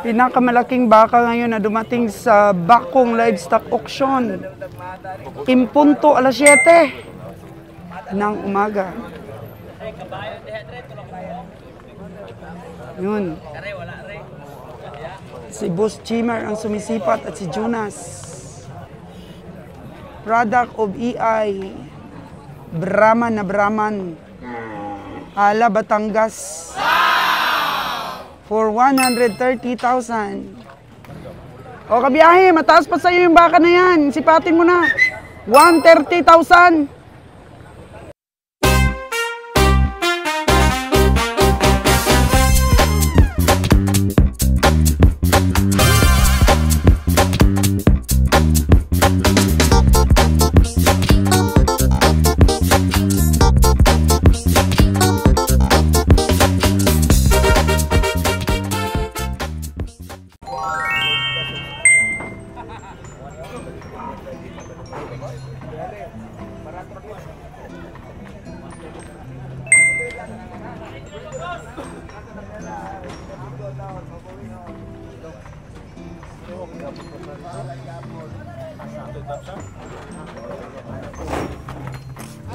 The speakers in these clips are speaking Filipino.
Pinakamalaking baka ngayon na dumating sa Bakong Livestock Auction. Impunto alas 7 ng umaga. Yun. Si Boss Jimmer ang sumisipat at si Jonas. Product of EI. Brahman na Brahman. Ala, Batangas. For 130,000. O kabiyahe, mataas pa sa'yo yung baka na yan. Sipatin mo na. 130,000.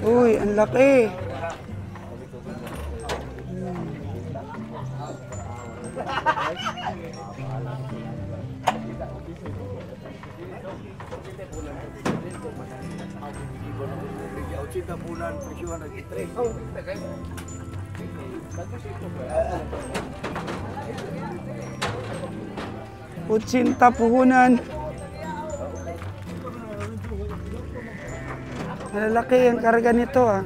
Uy, ang laki. Utsinta puhunan. Malalaki ang karga nito ah.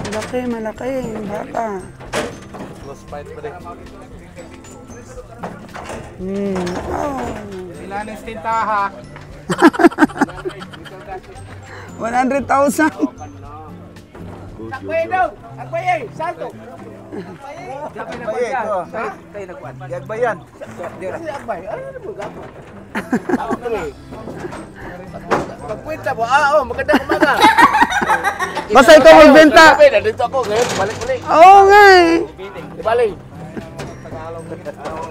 Malaki, malaki yung baka. Close fight pa rin. Oh. Ilan ang tintaha? 100,000. Takbay daw! Takbay! Salto! Takbay ito. Kayo nagkuhan. Yagbay yan. Yagbay. Ano na po? Pagkwenta mo. Maganda umaga. Basta ikaw magbenta. Nandito ako. Ngayon, balik-balik. Oo nga eh. Ibalik.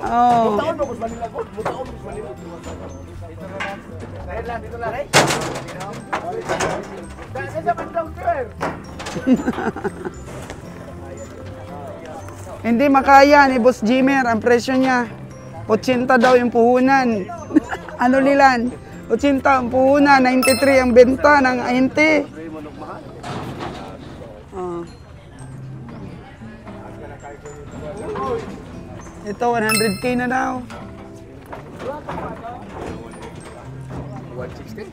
Oo. Butaon mo, kusbalin ako. Butaon, kusbalin ako. Dito lang, eh. Dahil sa bandang, sir. Hindi makaya ni Boss Jimmer ang presyo niya. 80 daw yung puhunan. Ano Lilan? 80 ang puhunan, 93 ang benta ng 90. Ito 100K na daw. 160?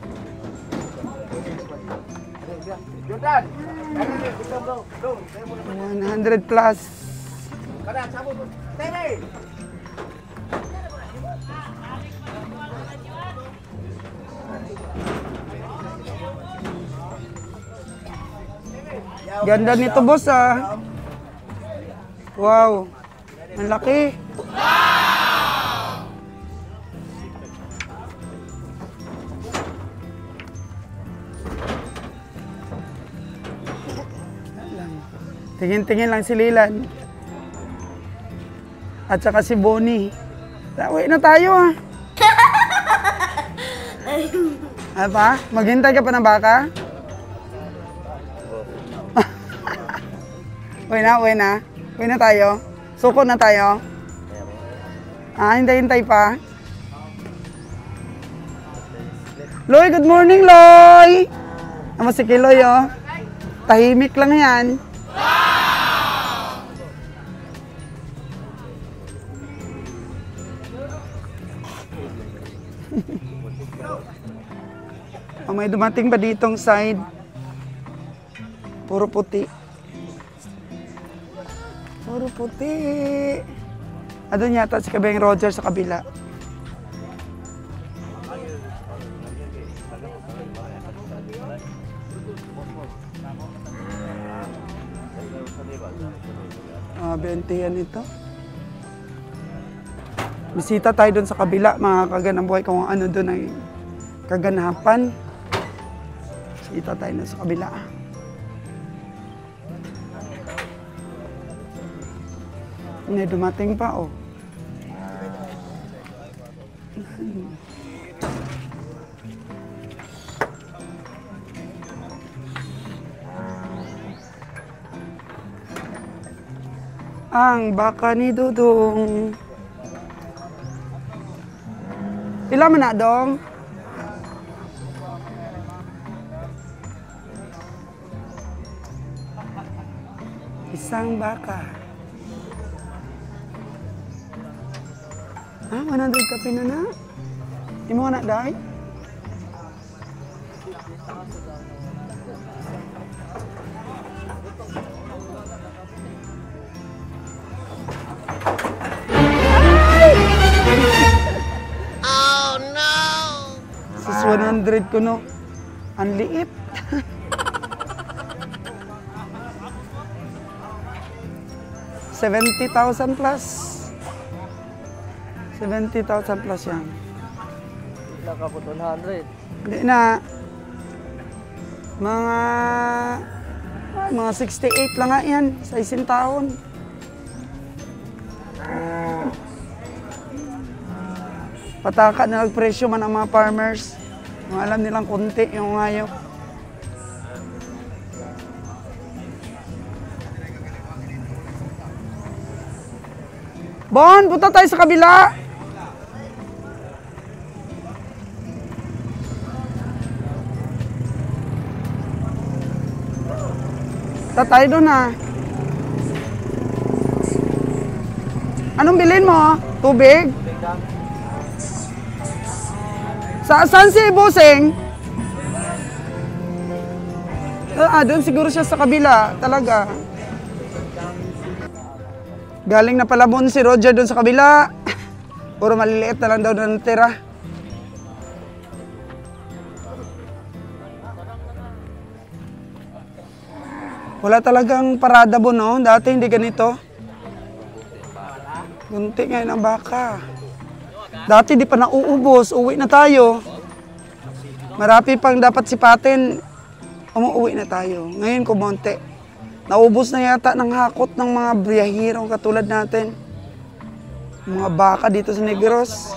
Jordan! 100 plus. Ganda nito boss ah. Wow. Ang laki. Tingin-tingin lang si Lilan. At saka si Bonnie. Uwi na tayo ah. Apa? Maghintay ka pa ng baka? Uwi na, uwi na. Uwi na tayo. Suko na tayo. Hintay-hintay pa. Loy, good morning, Loy! Naman si Kiloy, oh. Tahimik lang yan. May dumating ba ditong side? Puro puti. Puro puti. Doon yata si Kabeng Roger sa kabila. Ah, 20 yan ito. Bisita tayo doon sa kabila, mga kaganang buhay, kung ano doon ay kaganapan. Bisita tayo doon sa kabila. May dumating pa, oh. Ang baka ni Dudong. Pila man na, Dong? Isang baka. Ah, 100 ka pinana. Imo na, Day? Sus 100 ko no. Ang liit. $70,000 plus. 70,000 plus yan. Nakapot 100. Hindi na. Mga 68 lang nga yan sa isang taon. Pataka na nagpresyo man ang mga farmers. Mga alam nilang konti yung ngayo. Bon, punta tayo sa kabila. Punta tayo doon ha. Anong bilhin mo? Tubig? Saan si Busing? Doon siguro siya sa kabila, talaga. Galing na palabon si Roger doon sa kabila. Puro maliliit na lang daw na natira. Wala talagang parada bo, no? Dati hindi ganito. Kunti ngayon ang baka. Dati di pa nauubos, uwi na tayo. Marami pang dapat sipatin, umuwi na tayo. Ngayon kumonte. Naubos na yata ng hakot ng mga biyahirong katulad natin. Mga baka dito sa Negros.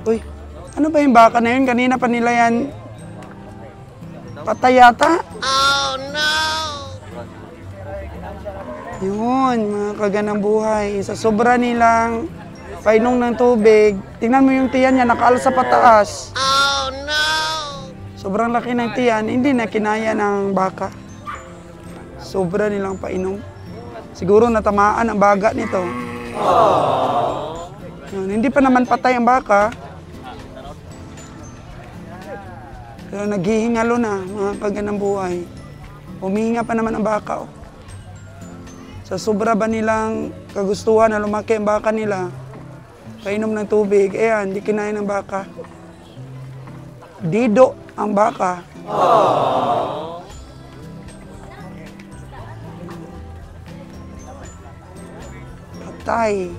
Uy, ano ba yung baka na yun? Kanina pa nila yan patay yata. Oh no! Yun, mga kaganang buhay. Sa sobra nilang painom ng tubig, tingnan mo yung tiyan niya, nakaal sa pataas. Oh no! Sobrang laki ng tiyan, hindi na kinaya ng baka. Sobra nilang painom. Siguro natamaan ang baga nito. Yun, hindi pa naman patay ang baka. Pero naghihingalo na, mga kaganang buhay. Humihinga pa naman ang baka. Oh. Sa sobra ba nilang kagustuhan na lumaki ang baka nila, painom ng tubig, ayan, di kinaya ng baka. Dido ang baka. Patay.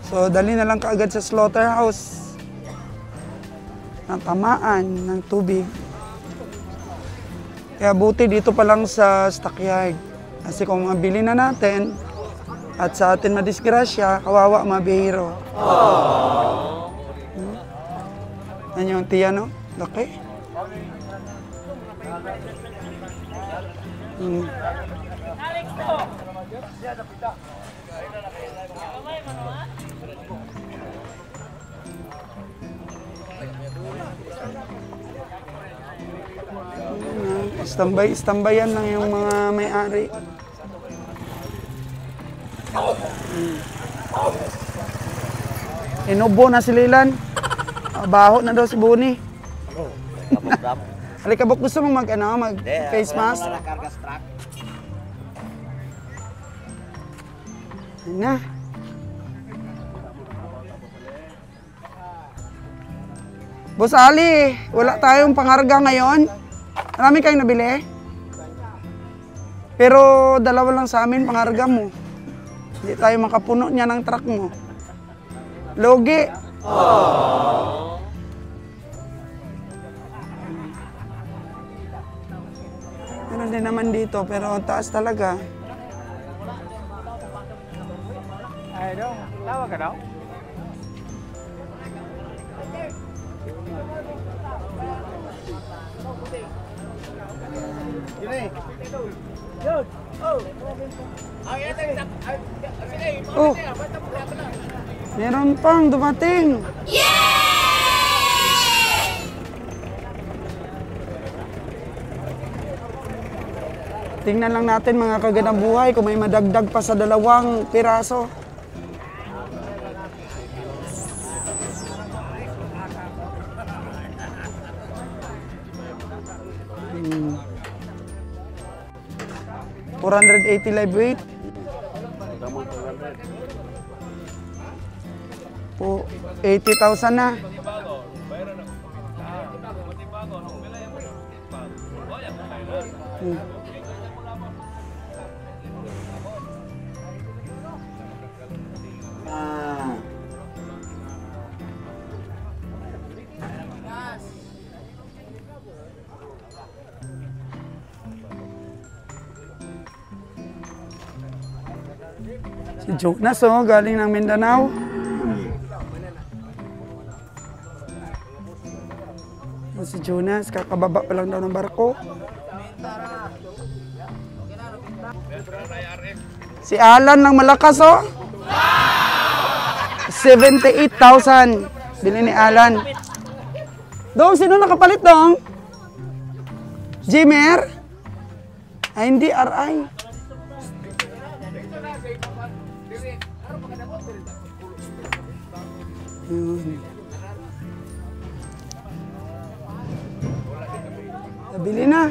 So, dali na lang kaagad sa slaughterhouse. Natamaan ng tubig. Kaya buti dito pa lang sa stockyard. Kasi kung mabili na natin at sa atin madisgrasya, kawawa mga bihiro. Yan yung tiyan, no? Laki. Standby-yan lang yung mga may-ari. Inubo na si Lilan. Baho na daw si Buni. Alikabok, gusto mong mag face mask? Ayan na. Boss Ali, wala tayong pangarga ngayon. Marami kayong nabili? Pero dalawa lang sa amin pangarga mo. Hindi tayo makapuno niya ng truck mo. Logi. Meron din naman dito, pero taas talaga. Ay, dong. Tawa ka daw? Oh, meron pang dumating. Tingnan lang natin mga kagandang buhay kung may madagdag pa sa 2 piraso. Hmm. 480 live weight. Po, 80,000 na. Hmm. Si Jonas, oh, galing ng Mindanao. Si Jonas, kakababa pa lang daw ng barko. Si Alan ng Malakas, oh. 78,000. Bili ni Alan. Dong, sino nakapalit, Dong? Jimer? Ay, hindi, RI. Yun. Nabili na.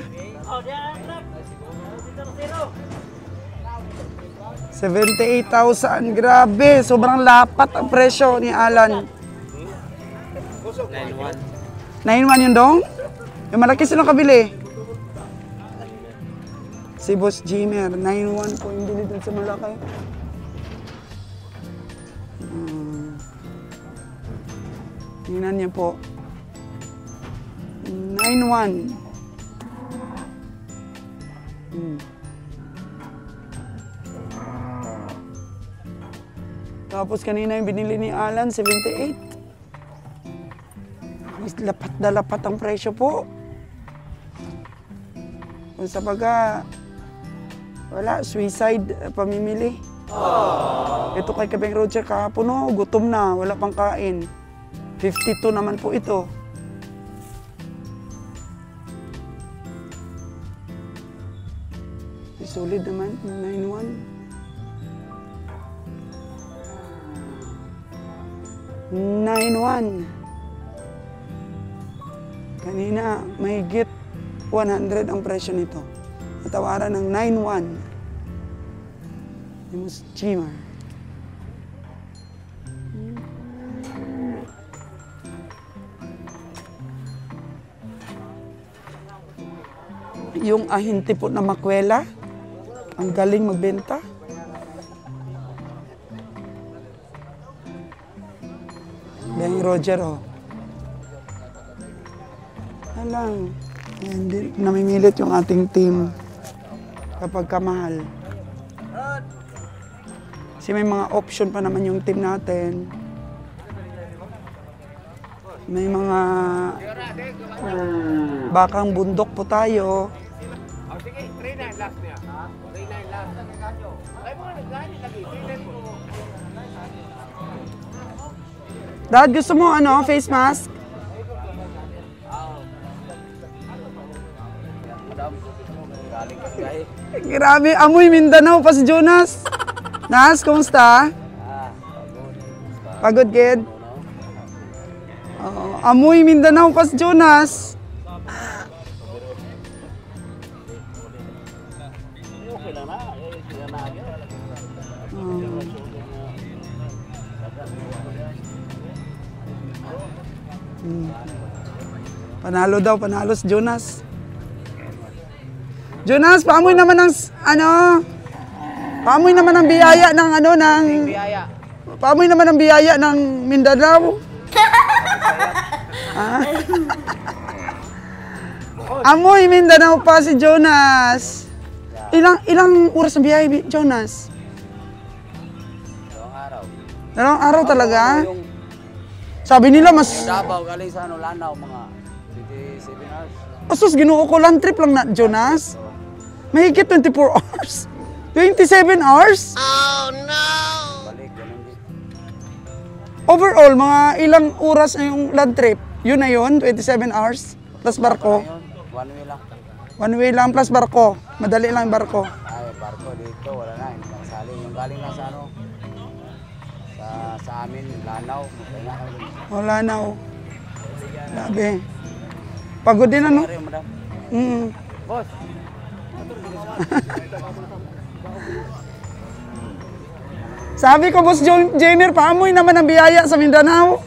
78,000. Grabe, sobrang lapat ang presyo ni Alan. 9,1. 9,1 yun, Dong? Yung malaki sino kabili? Si Boss Jimer. 9,1 po yung bili dun sa malaki. Tingnan niyo po. 9,1. Tapos kanina yung binili ni Alan, 78. Lapat na lapat ang presyo po. Kung sa baga, wala, suicide pamimili. Ito kay Kabeng Roger kahapon, oh, gutom na, wala pang kain. 52 naman po ito. Solid naman, 9,1. 9,1. Kanina, mahigit 100 ang presyo nito. Natawaran ng 9,1. Yung mas Jimer. Yung ahinti po na makwela, ang galing magbenta. Beng Roger, oh. Alang, hindi namimilit yung ating team kapag kamahal. Kasi may mga option pa naman yung team natin. May mga bakang bundok po tayo. Sige, 3-9 last niya. 3-9 last. Ay mo lagi 3-9 po. Dad, gusto mo ano, face mask? Grabe, amoy Mindanao pa si Jonas. Nas, kumusta? Pagod, kid? Amoy Mindanao pa si Jonas. Oh. Hmm. Panalo daw, panalo si Jonas. Jonas, paamoy naman ng paamoy naman ng biyaya ng paamoy naman ng biyaya ng Mindanao. Ah? Amoy Mindanao pa si Jonas. Ilang oras ang biyahe, Jonas? 2 araw. Dalawang araw talaga? Sabi nila mas... Davao, galing sa Lanao, mga 27 hours. Asus, ginoo ko lang trip lang na, Jonas. Mahigit 24 hours. 27 hours? Balik, ganun din. Overall, mga ilang oras na yung land trip? Yun na yun, 27 hours. Plus barko. Ayun, 1 way lang. One way lang plus barko. Madali lang yung barko. Ay, barko dito, wala na. Hindi na sali. Yung galing na sa sa amin, Lanao. Magpahinga kami dun. Wala na oh. Grabe. Pagod din ano? Sorry, madam. Boss. Sabi ko, Boss Jamer, paamoy naman ang biyaya sa Mindanao.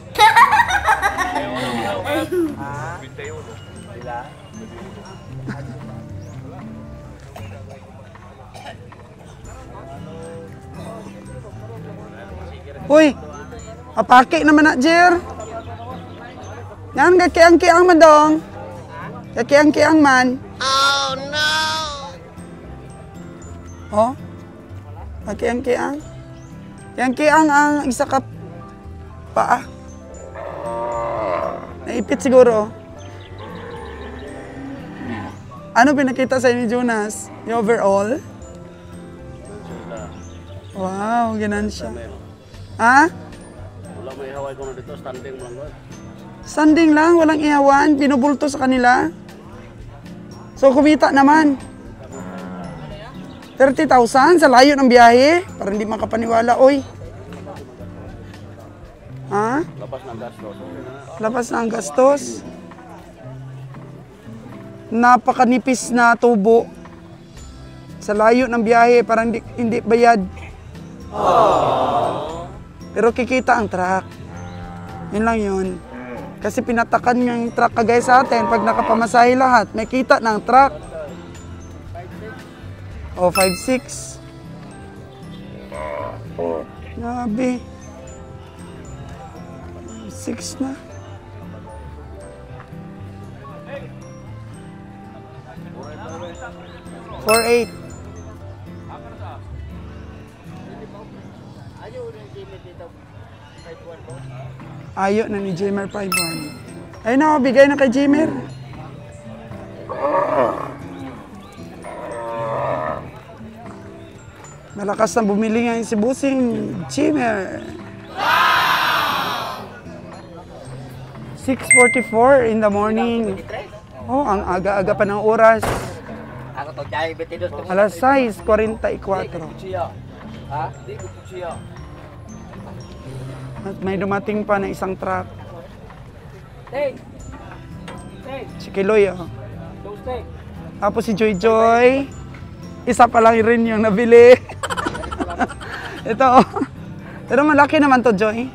Uy, apake naman na, Jer. Yan, kakiang-kiang man dong. Kakiang-kiang man. Oh, no! Oh? Kakiang-kiang? Kiang-kiang ang isa ka paa. Naipit siguro. Ano pinakita sa inyo, Jonas? Yung overall? Wow, ganan siya. Ha? Wala mo ihaway ko na dito, standing mo lang. Standing lang, walang ihawan, binubulto sa kanila. So kumita naman. 30,000 sa layo ng biyahe, para hindi makapaniwala, oy. Ha? Lapas ng gastos. Labas na ang gastos. Napakanipis na tubo. Sa layo ng biyahe, parang hindi bayad. Pero kikita ang truck. Yun lang yun. Kasi pinatakan yung truck kagaya sa atin, pag nakapamasahe lahat, may kita ng truck. O, 5-6. Grabe. 6 na. $4.8. Ayo na ni Jimer 5-1. Ay na, bigay na kay Jimer. Malakas na bumili ngayon si Busing Jimer. 6:44 in the morning. Oh, ang aga-aga pa ng oras. Ako to, jay, betidos. Alas 6:44. Ha? Di ko siya. At may dumating pa na isang truck. Hey! Si Kiloy, oh. Tuesday! Tapos si Joy Joy, isa pa lang rin yung nabili. Ito, oh. Pero malaki naman to, Joy.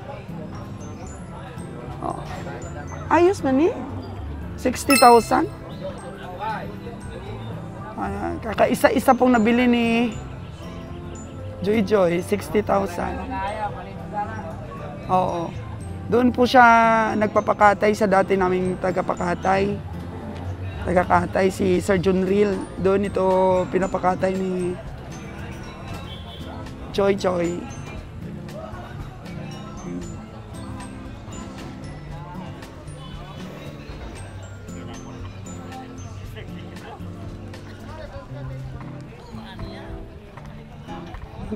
Oh. Ayos man eh. 60,000. Kakaisa-isa pong nabili ni Joy Joy, 60,000. Oo. Doon po siya nagpapakatay sa dati naming tagapakatay. Tagakatay si Sir John Real. Doon ito pinapakatay ni Joy Joy.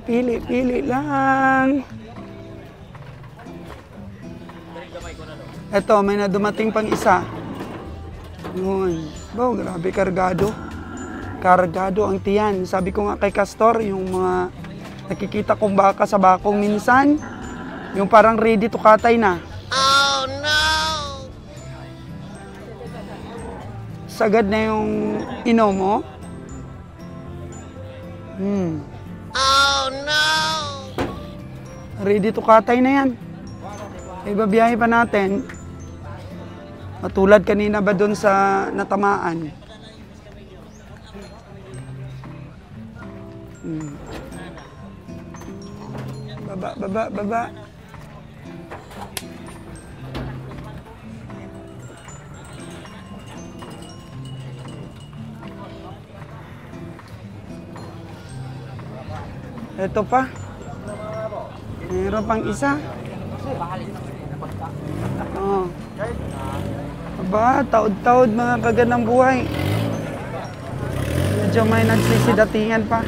Pili lang. Eto, may nadumating pang isa. Yun. Wow, grabe kargado. Kargado ang tiyan. Sabi ko nga kay Castor, yung mga nakikita kong baka sa bakong minsan, yung parang ready to katay na. Oh no! Sagad na yung ino mo. Oh no! Ready to katay na yan. Ibabiyahe pa natin. Matulad kanina ba doon sa natamaan? Baba. Ito pa. Meron pang isa. Oh. Aba, taod-taod mga kagandang buhay. Medyo may nagsisidatingan pa.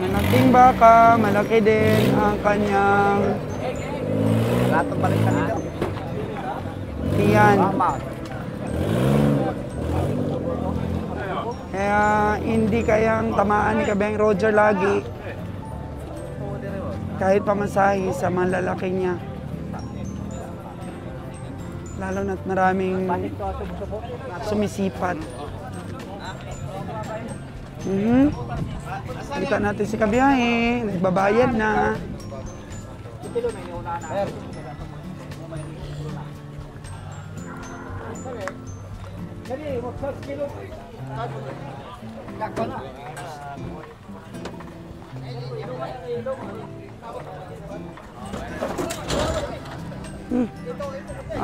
Malaking baka, malaki din ang kanyang tiyan. Kaya hindi kayang tamaan ni Kabeng Roger lagi kahit pamasahe sa malalaki niya. Lalo na't maraming sumisipat. Kita natin si Kabiyahe, nagbabayad na.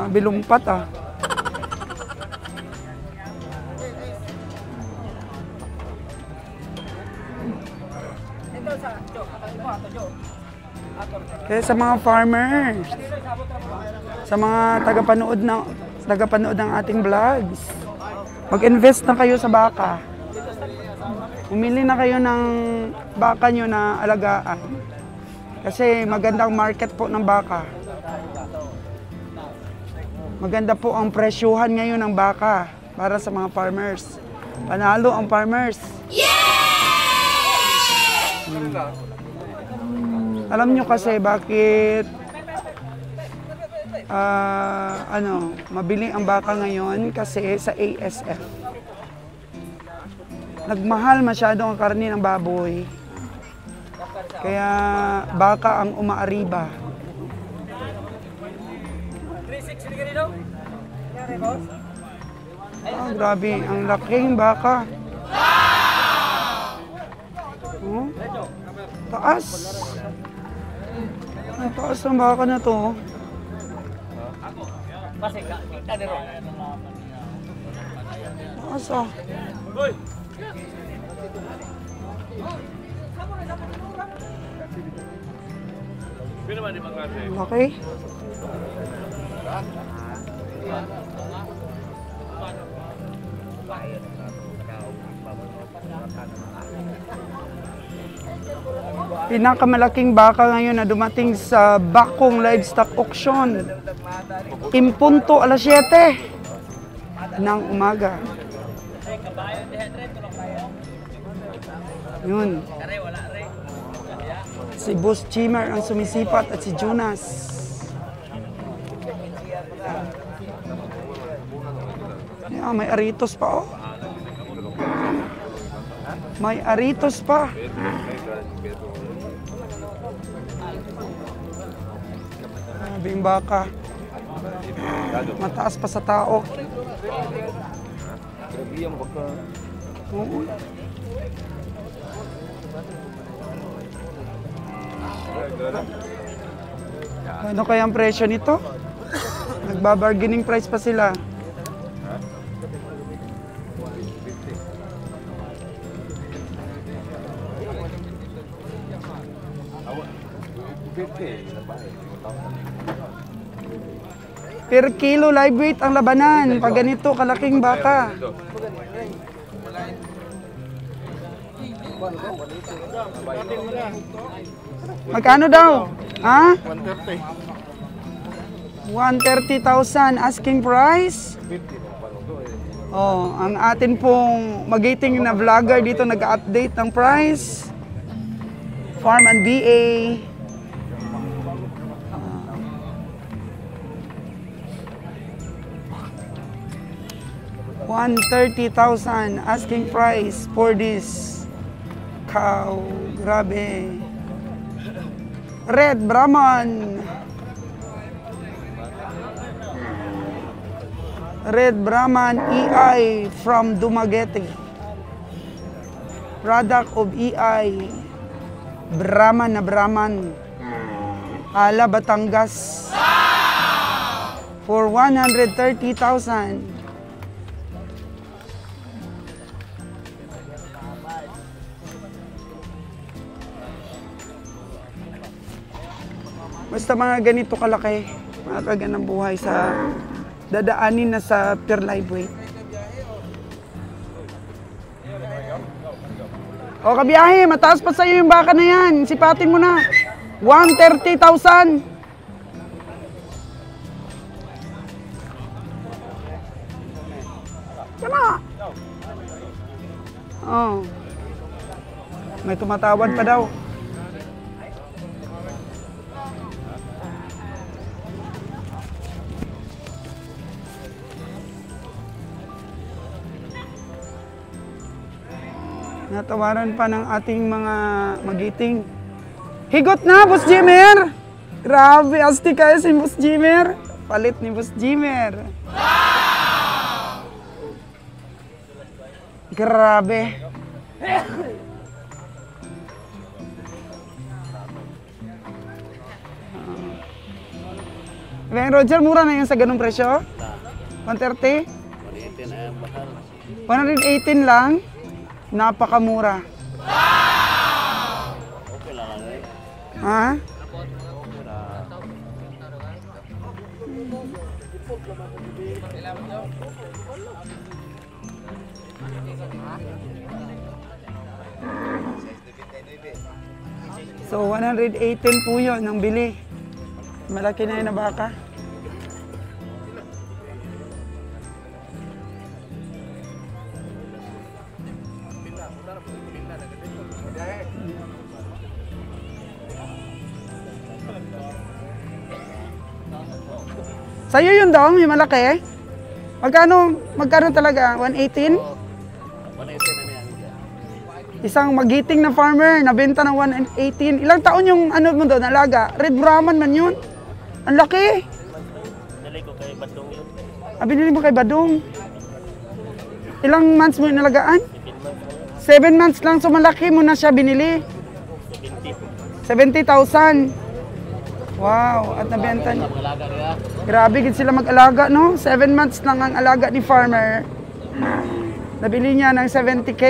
Bilumpat ah. Kaya sa mga farmers, sa mga tagapanood ng ating vlogs, mag-invest na kayo sa baka. Umili na kayo ng baka nyo na alagaan. Kasi magandang market po ng baka. Maganda po ang presyuhan ngayon ng baka para sa mga farmers. Panalo ang farmers. Alam nyo kasi bakit mabili ang baka ngayon? Kasi sa ASF. Nagmahal masyado ang karne ng baboy. Kaya baka ang umaariba. Grabe, ang laking baka. Oh, taas. Ang taas ng baka na to. Taas ah. Laki. Pinakamalaking baka ngayon na dumating sa Bakong Livestock Auction. Impunto alas 7 ng umaga. Yun. Si Boss Chimer ang sumisipat at si Jonas. Yeah, may aritos pa oh. May aritos pa. Grabing baka. Mataas pa sa tao. Oo. Ano kaya ang presyo nito? Nagbabargaining price pa sila. Per kilo live weight ang labanan pag ganito kalaking baka. Magkano daw? Ha? 130,000 asking price. Oh, ang atin pong magiting na vlogger dito nag-update ng price. Farm and BA. 130,000 asking price for this cow. Grabe. Red Brahman. Red Brahman EI from Dumaguete. Product of EI. Brahman na Brahman. Ala, Batangas. For 130,000. Basta mga ganito kalaki, mga kaganang buhay sa dadaanin na sa Pure Live Weight. O kabiyahe, mataas pa sa'yo yung baka na yan. Sipatin mo na. 130,000. Tama. Oh. May tumatawad pa daw. Natawaran pa ng ating mga magiting. Higot na, Boss Jimmer! Grabe, asti kayo si Boss Jimmer. Palit ni Boss Jimmer. Grabe. Ben Roger, mura na yun sa ganung presyo? 130? 118 lang? Napakamura. Ha? So, 118 po yun ang bili. Malaki na yun na baka. Sa'yo yun dong, yung malaki. Magkano talaga? 118? 118 na yan. Isang magiting na farmer, nabenta ng 118. Ilang taon yung ano mo doon, alaga? Red Brahman man yun. Ang laki. Nalay ko kay Badong yun. Binili mo kay Badong. Ilang months mo yung nalagaan? 7 months lang, so malaki mo na siya binili. 70,000. Wow, at nabenta niya. Grabe, gid sila mag-alaga, no? 7 months lang ang alaga ni farmer. Nabili niya ng 70K.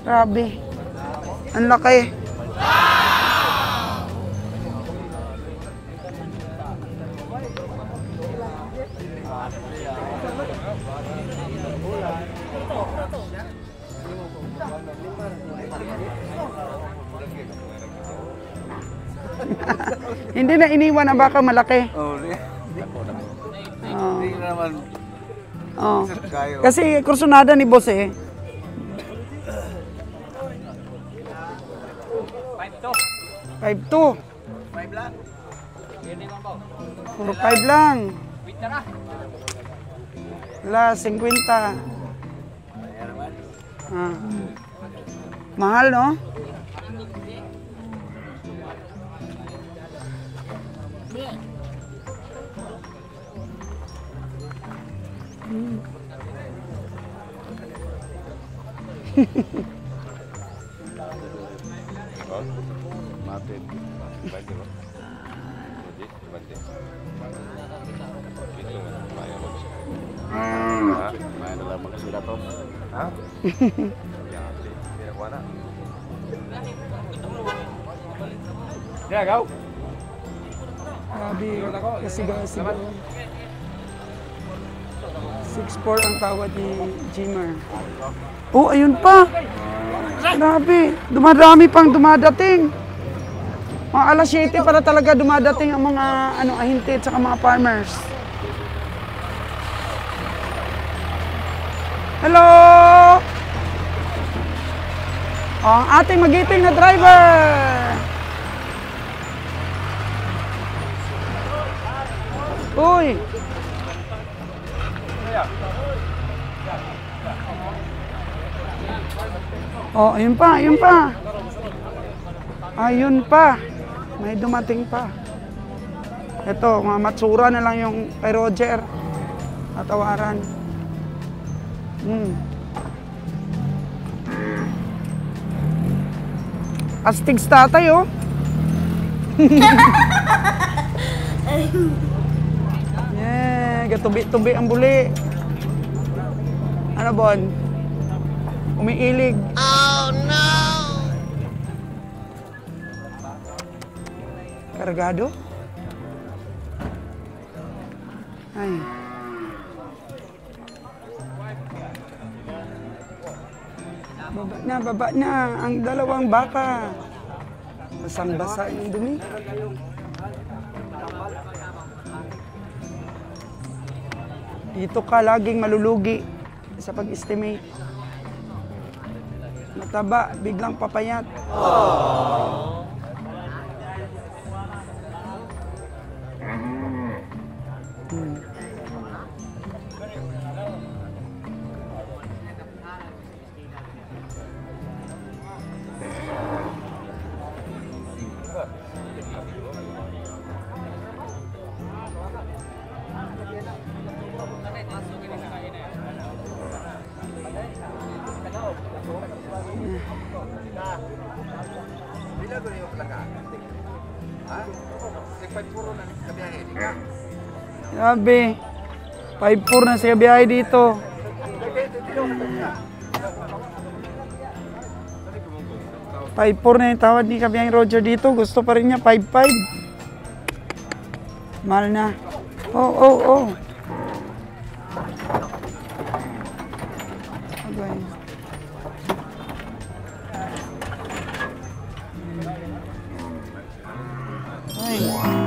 Grabe. Ang laki. Hindi na iniwan ang baka malaki. Oh, hindi na naman. Oh. Kasi kursunada ni boss eh. 5-2. 5 lang. Puro 5 lang. Wala, 50. Ah. Mahal, no? Mati. Bante ba? Bante. Ito nga, maya mo siya. Ha? Maya na lang magkasila to. Ha? Yate. Pinakuha na. Gaw. Grabe, kasigaw-sigaw. 6'4" ang tawad ni Jimmer. Oh, ayun pa. Grabe, dumadami pang dumadating. Mga alas 7 para talaga dumadating ang mga ahinti at saka mga farmers. Hello! Oh, ang ating magiting na driver. Uy! Oh, ayun pa, ayun pa. Ayun pa. May dumating pa. Ito, mga matsura na lang yung kay Roger. Tatawaran. Astigs tatay, oh. Yeah, gatubi-tubi ang buli. Ano, Bon? Umiilig. Oh, no! Kargado? Ay. Baba na. Ang dalawang baka. Basang-basa yung dumi. Dito ka laging malulugi sa pag-estimate. Mataba, biglang papayat. Grabe. 5-4 na siya biyahe dito. $5-4 na yung tawad ni Kabiyang Roger dito. Gusto pa rin niya 5-5. Mahal na. Oh. Okay. Ay.